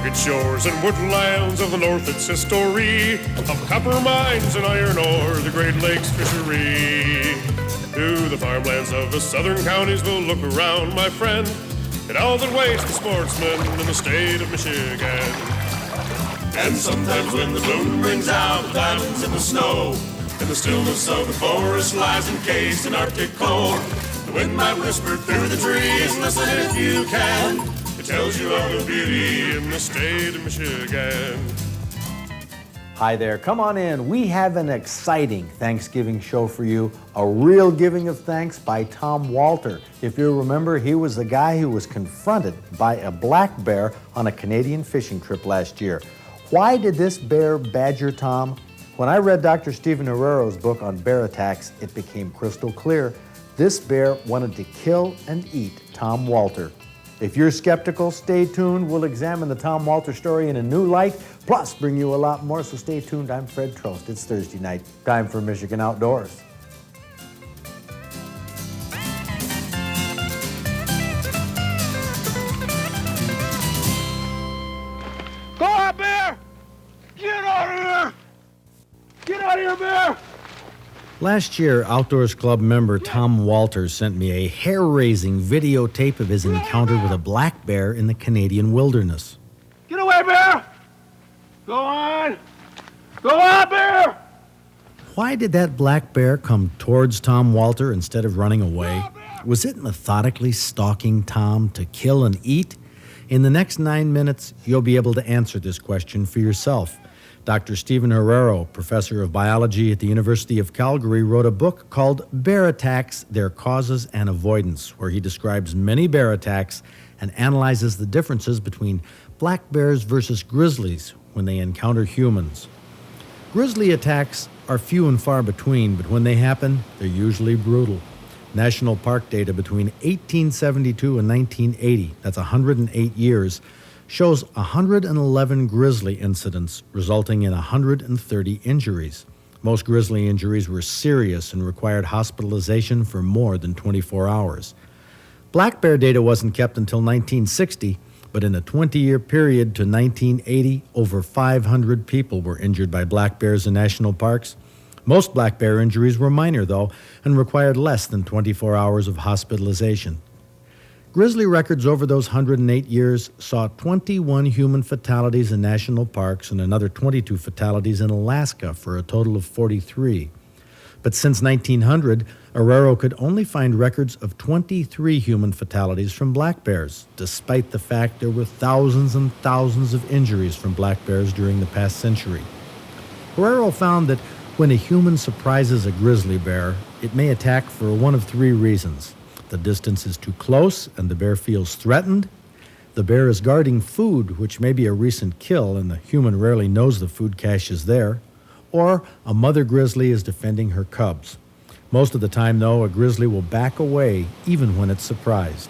rugged shores and woodlands of the north, it's history of copper mines and iron ore, the Great Lakes fishery. To the farmlands of the southern counties we'll look around, my friend, and all that waits the sportsman in the state of Michigan. And sometimes when the moon brings out the diamonds in the snow, and the stillness of the forest lies encased in Arctic cold, the wind might whisper through the trees, listen if you can. It tells you of the beauty in the state of Michigan. Hi there, come on in. We have an exciting Thanksgiving show for you, a real giving of thanks by Tom Walter. If you remember, he was the guy who was confronted by a black bear on a Canadian fishing trip last year. Why did this bear badger Tom? When I read Dr. Stephen Herrero's book on bear attacks, it became crystal clear. This bear wanted to kill and eat Tom Walter. If you're skeptical, stay tuned. We'll examine the Tom Walter story in a new light, plus bring you a lot more, so stay tuned. I'm Fred Trost. It's Thursday night. Time for Michigan Outdoors. Go out, bear! Get out of here! Get out of here, bear! Last year, Outdoors Club member Tom Walter sent me a hair-raising videotape of his encounter with a black bear in the Canadian wilderness. Get away, bear! Go on! Go on, bear! Why did that black bear come towards Tom Walter instead of running away? Was it methodically stalking Tom to kill and eat? In the next 9 minutes, you'll be able to answer this question for yourself. Dr. Stephen Herrero, professor of biology at the University of Calgary, wrote a book called Bear Attacks, Their Causes and Avoidance, where he describes many bear attacks and analyzes the differences between black bears versus grizzlies when they encounter humans. Grizzly attacks are few and far between, but when they happen, they're usually brutal. National park data between 1872 and 1980, that's 108 years, shows 111 grizzly incidents resulting in 130 injuries. Most grizzly injuries were serious and required hospitalization for more than 24 hours. Black bear data wasn't kept until 1960, but in a 20-year period to 1980, over 500 people were injured by black bears in national parks. Most black bear injuries were minor, though, and required less than 24 hours of hospitalization. Grizzly records over those 108 years saw 21 human fatalities in national parks and another 22 fatalities in Alaska for a total of 43. But since 1900, Herrero could only find records of 23 human fatalities from black bears, despite the fact there were thousands and thousands of injuries from black bears during the past century. Herrero found that when a human surprises a grizzly bear, it may attack for one of three reasons. The distance is too close and the bear feels threatened. The bear is guarding food, which may be a recent kill and the human rarely knows the food cache is there. Or a mother grizzly is defending her cubs. Most of the time, though, a grizzly will back away even when it's surprised.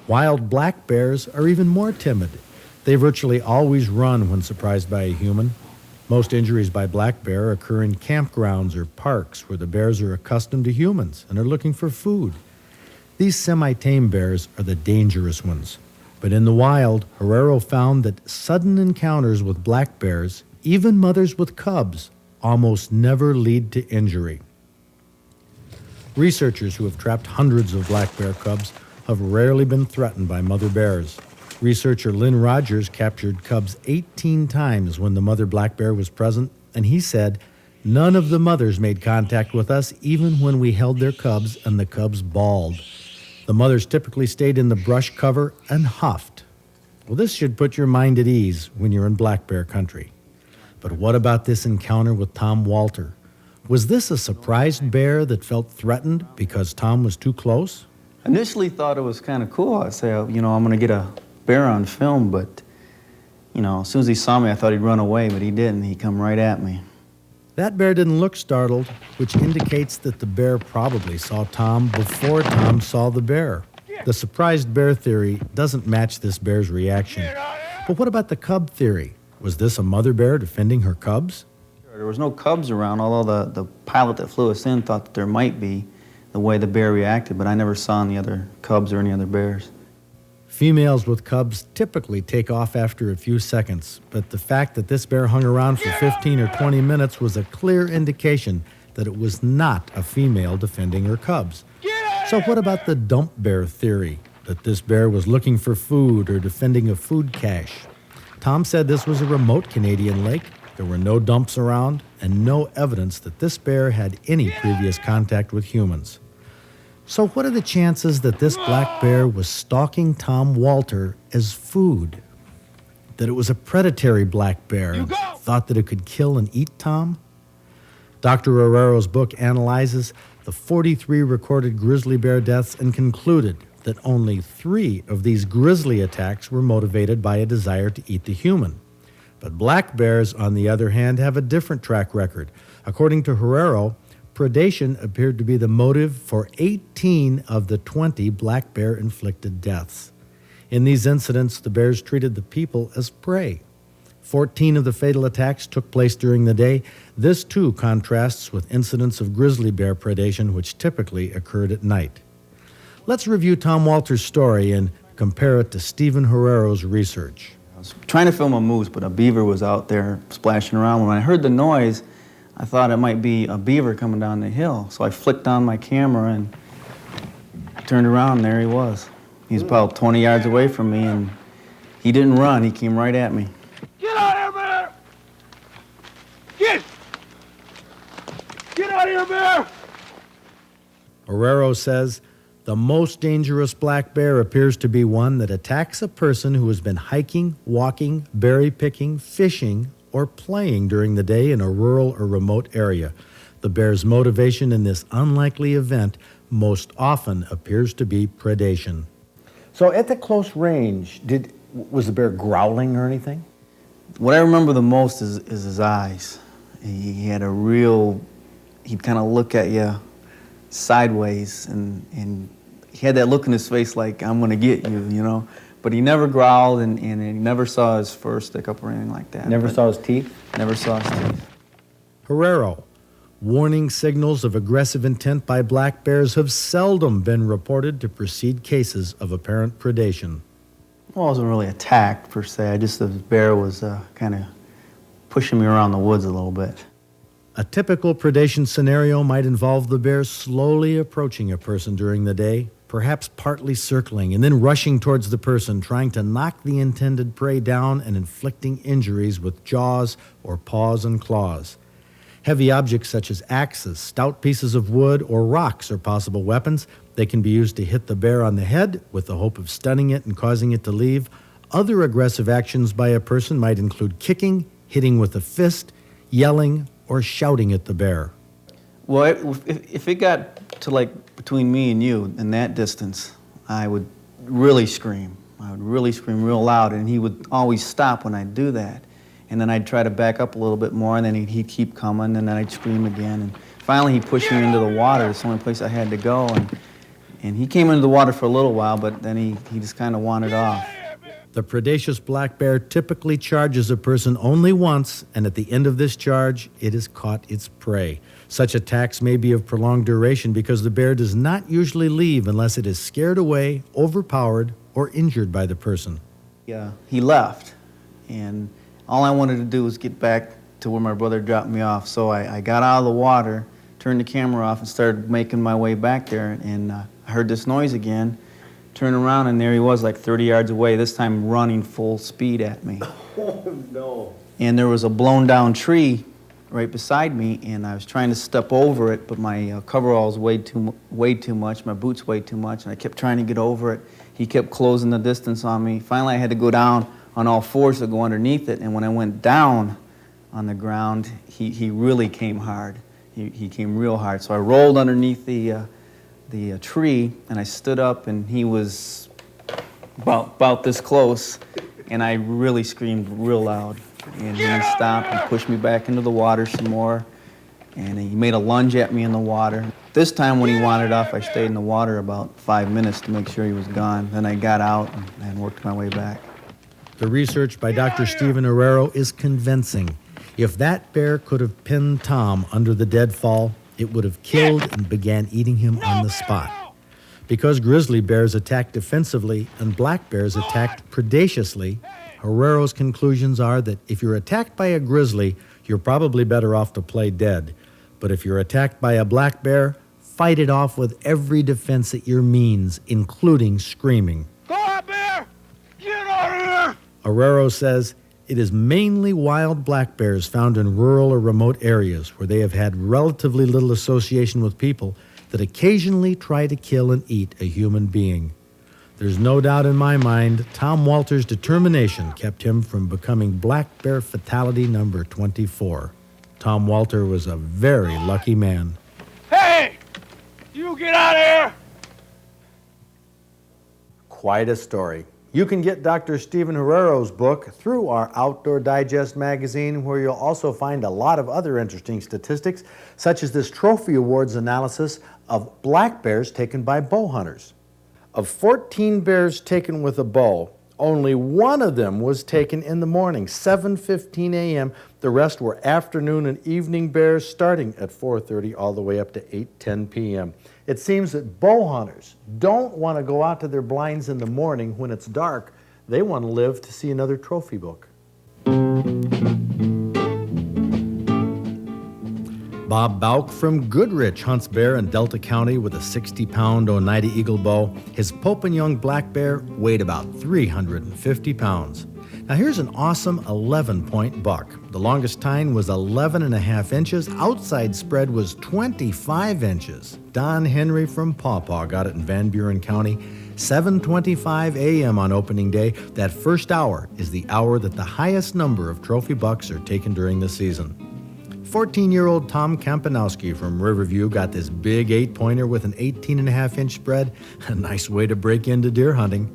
Wild black bears are even more timid. They virtually always run when surprised by a human. Most injuries by black bear occur in campgrounds or parks where the bears are accustomed to humans and are looking for food. These semi-tame bears are the dangerous ones. But in the wild, Herrero found that sudden encounters with black bears, even mothers with cubs, almost never lead to injury. Researchers who have trapped hundreds of black bear cubs have rarely been threatened by mother bears. Researcher Lynn Rogers captured cubs 18 times when the mother black bear was present, and he said, "None of the mothers made contact with us even when we held their cubs and the cubs bawled. The mothers typically stayed in the brush cover and huffed." Well, this should put your mind at ease when you're in black bear country. But what about this encounter with Tom Walter? Was this a surprised bear that felt threatened because Tom was too close? Initially thought it was kind of cool. I'd say, I'm going to get a bear on film, but, as soon as he saw me, I thought he'd run away, but he didn't. He come right at me. That bear didn't look startled, which indicates that the bear probably saw Tom before Tom saw the bear. The surprised bear theory doesn't match this bear's reaction. But what about the cub theory? Was this a mother bear defending her cubs? There was no cubs around, although the pilot that flew us in thought that there might be, the way the bear reacted, but I never saw any other cubs or any other bears. Females with cubs typically take off after a few seconds, but the fact that this bear hung around for 15 or 20 minutes was a clear indication that it was not a female defending her cubs. So what about the dump bear theory, that this bear was looking for food or defending a food cache? Tom said this was a remote Canadian lake. There were no dumps around and no evidence that this bear had any previous contact with humans. So what are the chances that this black bear was stalking Tom Walter as food? That it was a predatory black bear and thought that it could kill and eat Tom? Dr. Herrero's book analyzes the 43 recorded grizzly bear deaths and concluded that only 3 of these grizzly attacks were motivated by a desire to eat the human. But black bears, on the other hand, have a different track record. According to Herrero, predation appeared to be the motive for 18 of the 20 black bear-inflicted deaths. In these incidents, the bears treated the people as prey. 14 of the fatal attacks took place during the day. This, too, contrasts with incidents of grizzly bear predation, which typically occurred at night. Let's review Tom Walter's story and compare it to Stephen Herrero's research. I was trying to film a moose, but a beaver was out there splashing around. When I heard the noise, I thought it might be a beaver coming down the hill. So I flicked on my camera and turned around, and there he was. He's about 20 yards away from me, and he didn't run. He came right at me. Get out of here, bear! Get out of here, bear! Herrero says, the most dangerous black bear appears to be one that attacks a person who has been hiking, walking, berry picking, fishing, or playing during the day in a rural or remote area. The bear's motivation in this unlikely event most often appears to be predation. So at the close range, was the bear growling or anything? What I remember the most is his eyes. He had a real, he'd kind of look at you sideways, and he had that look in his face like, I'm gonna get you, you know? But he never growled, and he never saw his fur stick up or anything like that. Never saw his teeth? Never saw his teeth. Herrero, warning signals of aggressive intent by black bears have seldom been reported to precede cases of apparent predation. Well, I wasn't really attacked, per se. The bear was kind of pushing me around the woods a little bit. A typical predation scenario might involve the bear slowly approaching a person during the day, perhaps partly circling and then rushing towards the person, trying to knock the intended prey down and inflicting injuries with jaws or paws and claws. Heavy objects such as axes, stout pieces of wood, or rocks are possible weapons. They can be used to hit the bear on the head with the hope of stunning it and causing it to leave. Other aggressive actions by a person might include kicking, hitting with a fist, yelling, or shouting at the bear. Well, if it got to like between me and you in that distance, I would really scream. I would really scream real loud, and he would always stop when I'd do that. And then I'd try to back up a little bit more, and then he'd keep coming, and then I'd scream again. And finally, he pushed me into the water. It's the only place I had to go. And he came into the water for a little while, but then he just kind of wandered off. The predacious black bear typically charges a person only once, and at the end of this charge, it has caught its prey. Such attacks may be of prolonged duration because the bear does not usually leave unless it is scared away, overpowered, or injured by the person. Yeah, he left, and all I wanted to do was get back to where my brother dropped me off. So I got out of the water, turned the camera off, and started making my way back there, and I heard this noise again. Turned around, and there he was, like 30 yards away, this time running full speed at me. Oh, no. And there was a blown down tree right beside me, and I was trying to step over it, but my coveralls weighed too much, my boots weighed too much, and I kept trying to get over it. He kept closing the distance on me. Finally, I had to go down on all fours to go underneath it, and when I went down on the ground, he really came hard. He came real hard. So I rolled underneath the tree, and I stood up, and he was about this close, and I really screamed real loud. And he stopped and pushed me back into the water some more, and he made a lunge at me in the water. This time when he wandered off, I stayed in the water about 5 minutes to make sure he was gone. Then I got out and worked my way back. The research by Dr. Stephen Herrero is convincing. If that bear could have pinned Tom under the deadfall, it would have killed and began eating him on the spot. Because grizzly bears attack defensively and black bears attack predaciously, Herrero's conclusions are that if you're attacked by a grizzly, you're probably better off to play dead. But if you're attacked by a black bear, fight it off with every defense at your means, including screaming. Go out, bear! Get out of here! Herrero says it is mainly wild black bears found in rural or remote areas where they have had relatively little association with people that occasionally try to kill and eat a human being. There's no doubt in my mind Tom Walter's determination kept him from becoming black bear fatality number 24. Tom Walter was a very lucky man. Hey! You get out of here! Quite a story. You can get Dr. Stephen Herrero's book through our Outdoor Digest magazine, where you'll also find a lot of other interesting statistics, such as this Trophy Awards analysis of black bears taken by bow hunters. Of 14 bears taken with a bow, only one of them was taken in the morning, 7:15 a.m. The rest were afternoon and evening bears starting at 4:30 all the way up to 8:10 p.m. It seems that bow hunters don't want to go out to their blinds in the morning when it's dark. They want to live to see another trophy book. Bob Bauk from Goodrich hunts bear in Delta County with a 60-pound Oneida Eagle bow. His Pope and Young black bear weighed about 350 pounds. Now here's an awesome 11-point buck. The longest tine was 11.5 inches. Outside spread was 25 inches. Don Henry from Paw Paw got it in Van Buren County. 7:25 a.m. on opening day. That first hour is the hour that the highest number of trophy bucks are taken during the season. 14-year-old Tom Kampanowski from Riverview got this big 8-pointer with an 18.5-inch spread. A nice way to break into deer hunting.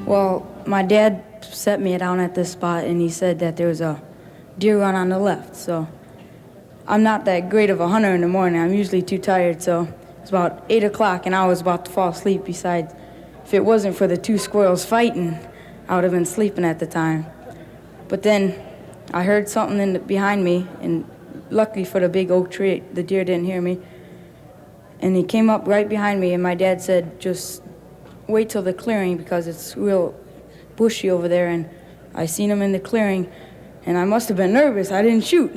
Well, my dad set me down at this spot, and he said that there was a deer run on the left. So I'm not that great of a hunter in the morning. I'm usually too tired. So it's about 8 o'clock, and I was about to fall asleep. Besides, if it wasn't for the two squirrels fighting, I would have been sleeping at the time. But then I heard something behind me, and luckily for the big oak tree, the deer didn't hear me. And he came up right behind me, and my dad said, just wait till the clearing because it's real bushy over there. And I seen him in the clearing, and I must have been nervous. I didn't shoot.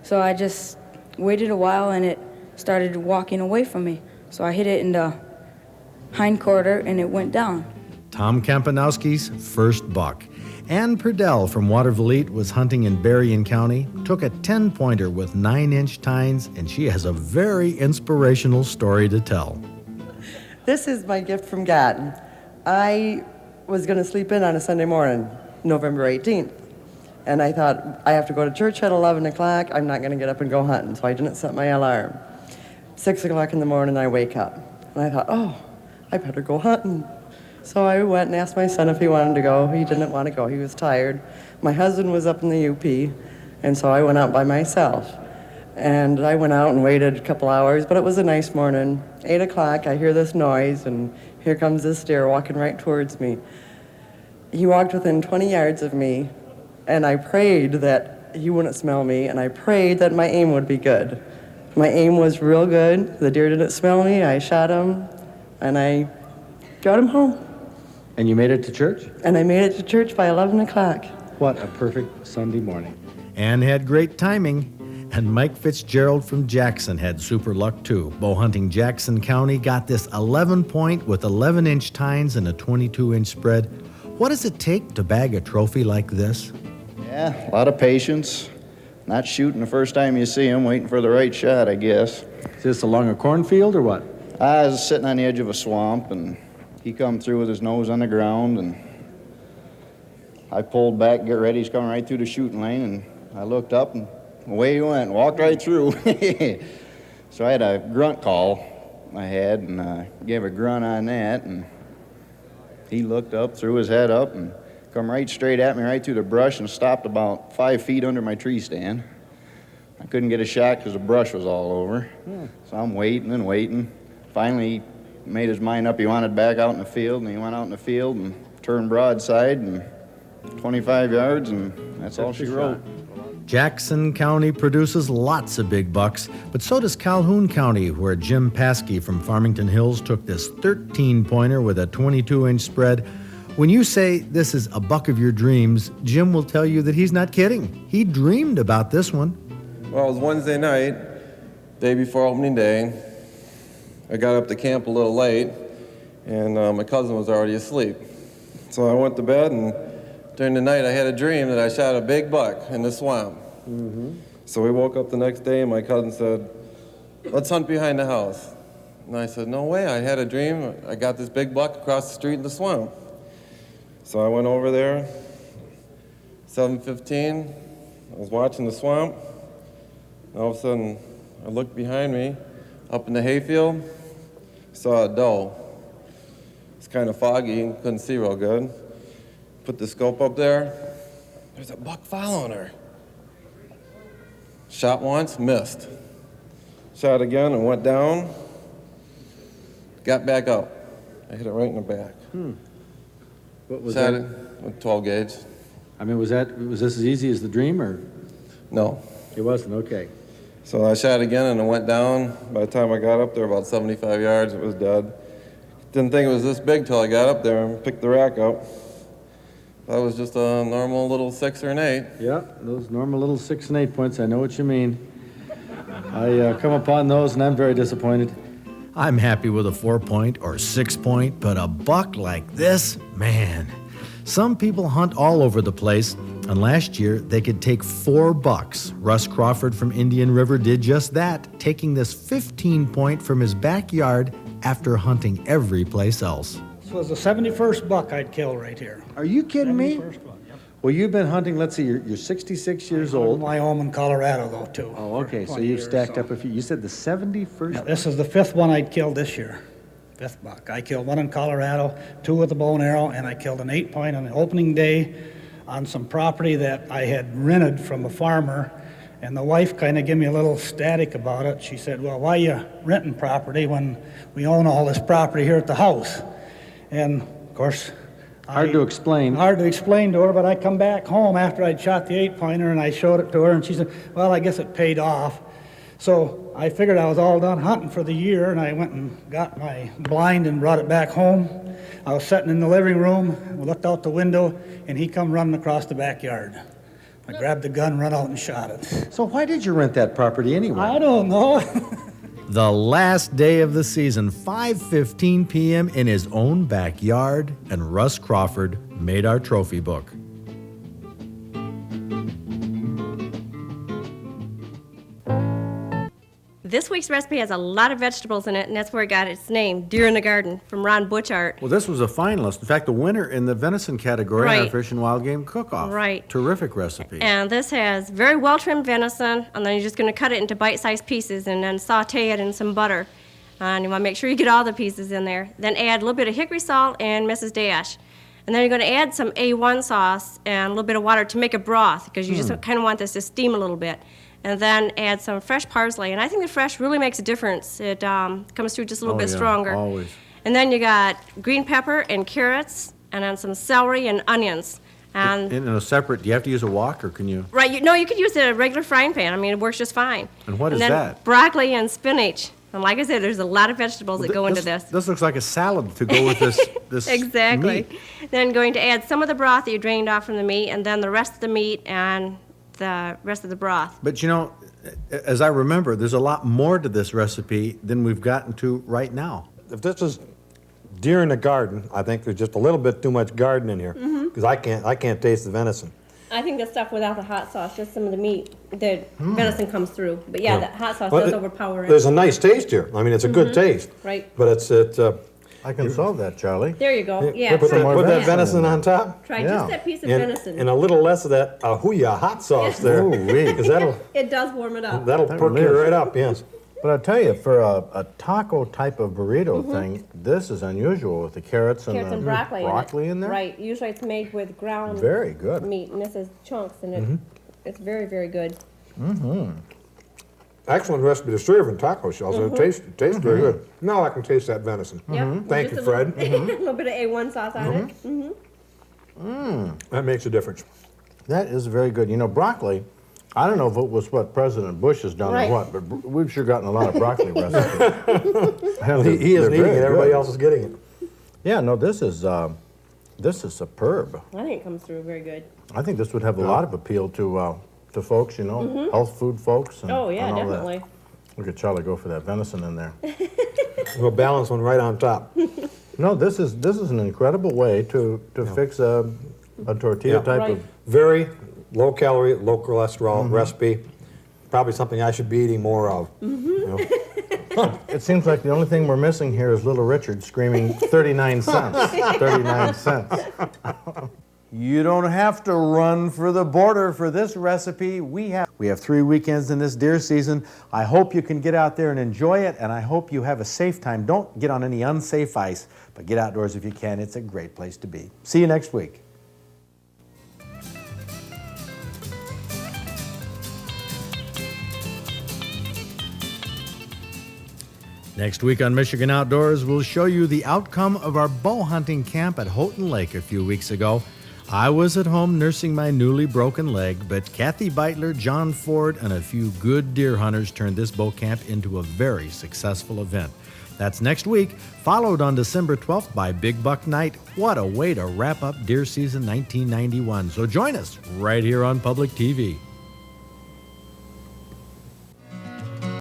So I just waited a while, and it started walking away from me. So I hit it in the hind quarter, and it went down. Tom Kampanowski's first buck. Ann Purdell from Waterville was hunting in Berrien County, took a 10-pointer with 9-inch tines, and she has a very inspirational story to tell. This is my gift from God. I was going to sleep in on a Sunday morning, November 18th, and I thought, I have to go to church at 11 o'clock. I'm not going to get up and go hunting, so I didn't set my alarm. 6 o'clock in the morning, I wake up, and I thought, oh, I better go hunting. So I went and asked my son if he wanted to go. He didn't want to go. He was tired. My husband was up in the UP, and so I went out by myself. And I went out and waited a couple hours, but it was a nice morning. 8 o'clock, I hear this noise, and here comes this deer walking right towards me. He walked within 20 yards of me, and I prayed that he wouldn't smell me, and I prayed that my aim would be good. My aim was real good. The deer didn't smell me. I shot him, and I got him home. And you made it to church? And I made it to church by 11 o'clock. What a perfect Sunday morning. Ann had great timing. And Mike Fitzgerald from Jackson had super luck too. Bow hunting Jackson County got this 11-point with 11-inch tines and a 22-inch spread. What does it take to bag a trophy like this? Yeah, a lot of patience. Not shooting the first time you see him, waiting for the right shot, I guess. Is this along a cornfield or what? I was sitting on the edge of a swamp, and he come through with his nose on the ground, and I pulled back, get ready. He's coming right through the shooting lane, and I looked up, and away he went, walked right through. So I had a grunt call I had, and gave a grunt on that, and he looked up, threw his head up, and come right straight at me, right through the brush, and stopped about 5 feet under my tree stand. I couldn't get a shot because the brush was all over. So I'm waiting and waiting. Finally, he made his mind up he wanted back out in the field, and he went out in the field and turned broadside and 25 yards, and that's all she wrote. Jackson County produces lots of big bucks, but so does Calhoun County, where Jim Paskey from Farmington Hills took this 13-pointer with a 22-inch spread. When you say this is a buck of your dreams, Jim will tell you that he's not kidding. He dreamed about this one. Well, it was Wednesday night, day before opening day. I got up to camp a little late, and my cousin was already asleep. So I went to bed, and during the night I had a dream that I shot a big buck in the swamp. So we woke up the next day, and my cousin said, "Let's hunt behind the house." And I said, "No way, I had a dream. I got this big buck across the street in the swamp." So I went over there, 7:15, I was watching the swamp. And all of a sudden, I looked behind me, up in the hayfield, saw a doe. It's kind of foggy and couldn't see real good. Put the scope up there, there's a buck following her. Shot once, missed. Shot again and went down, got back up. I hit it right in the back. What was Shot that? it with 12 gauge. I mean, was this as easy as the dream, or? No. It wasn't, okay. So I shot again and it went down. By the time I got up there, about 75 yards, it was dead. Didn't think it was this big till I got up there and picked the rack up. That was just a normal little 6 or an 8. Yeah, those normal little 6 and 8 points, I know what you mean. I come upon those and I'm very disappointed. I'm happy with a 4-point or 6-point, but a buck like this, man. Some people hunt all over the place, and last year they could take 4 bucks. Russ Crawford from Indian River did just that, taking this 15-point from his backyard after hunting every place else. This was the 71st buck I'd killed right here. Are you kidding me? 71st one, yep. Well, you've been hunting, let's see, you're 66 years old. Wyoming, Colorado, though, too. Oh, okay, so 20 you've years, stacked so. up a few. You said the 71st? Yeah, this is the 5th one I'd killed this year. 5th buck. I killed 1 in Colorado, 2 with a bow and arrow, and I killed an 8-point on the opening day on some property that I had rented from a farmer. And the wife kind of gave me a little static about it. She said, "Well, why you renting property when we own all this property here at the house?" And, of course... Hard to explain. Hard to explain to her, but I come back home after I'd shot the 8-pointer and I showed it to her, and she said, "Well, I guess it paid off." So I figured I was all done hunting for the year, and I went and got my blind and brought it back home. I was sitting in the living room, we looked out the window, and he come running across the backyard. I grabbed the gun, run out and shot it. So why did you rent that property anyway? I don't know. The last day of the season, 5:15 p.m. in his own backyard, and Russ Crawford made our trophy book. This week's recipe has a lot of vegetables in it, and that's where it got its name, Deer in the Garden, from Ron Butchart. Well, this was a finalist. In fact, the winner in the venison category in our Right. Fish and Wild Game Cook-Off. Right. Terrific recipe. And this has very well-trimmed venison, and then you're just going to cut it into bite-sized pieces and then saute it in some butter. And you want to make sure you get all the pieces in there. Then add a little bit of hickory salt and Mrs. Dash. And then you're going to add some A1 sauce and a little bit of water to make a broth, because you just kind of want this to steam a little bit. And then add some fresh parsley. And I think the fresh really makes a difference. It comes through just a little bit stronger. Always. And then you got green pepper and carrots, and then some celery and onions. And In a separate, do you have to use a wok, or can you? right, you could use a regular frying pan. I mean, it works just fine. And what is then that? Broccoli and spinach. And like I said, there's a lot of vegetables that go into this. This looks like a salad to go with this Exactly. meat. Then going to add some of the broth that you drained off from the meat, and then the rest of the meat and the rest of the broth. But you know, as I remember, there's a lot more to this recipe than we've gotten to right now. If this is deer in the garden, I think there's just a little bit too much garden in here, because I can't taste the venison. I think the stuff without the hot sauce, just some of the meat, the venison comes through. But yeah, the hot sauce Well, does overpower it. There's a nice taste here. I mean, it's a good taste. Right. But it's I can solve that, Charlie. There you go. Yeah. put try- that yeah. venison on top, Try Yeah. just that piece of venison. and a little less of that ahuya hot sauce there, Ooh-wee. because It does warm it up. that'll That perk really you is. right up. Yes. But I tell you, for a taco type of burrito thing, this is unusual with the carrots and Carrots the and broccoli, in there. Right. Usually it's made with ground Very good. meat, and this is chunks, and it's very, very good. Excellent recipe to serve in taco shells. It tastes very good. Now I can taste that venison. Yep. Thank Just you, Fred. A little bit of A1 sauce on it. That makes a difference. That is very good. You know, broccoli I don't know if it was what President Bush has done Right. or what, but we've sure gotten a lot of broccoli recipes. He isn't eating it, everybody good. else is getting it. Yeah, no, this is superb. I think it comes through very good. I think this would have a lot of appeal to folks, you know, health food folks. And, Oh, yeah, and all that. definitely. Look at Charlie go for that venison in there. We'll balance one right on top. No, this is an incredible way to fix a tortilla Yeah. type Right. of. Very low calorie, low cholesterol recipe. Probably something I should be eating more of. You know? It seems like the only thing we're missing here is Little Richard screaming 39 cents. 39 cents. You don't have to run for the border for this recipe. We have 3 weekends in this deer season. I hope you can get out there and enjoy it, and I hope you have a safe time. Don't get on any unsafe ice, but get outdoors if you can. It's a great place to be. See you next week. Next week on Michigan Outdoors, we'll show you the outcome of our bow hunting camp at Houghton Lake a few weeks ago. I was at home nursing my newly broken leg, but Kathy Beitler, John Ford, and a few good deer hunters turned this bow camp into a very successful event. That's next week, followed on December 12th by Big Buck Night. What a way to wrap up deer season 1991. So join us right here on Public TV.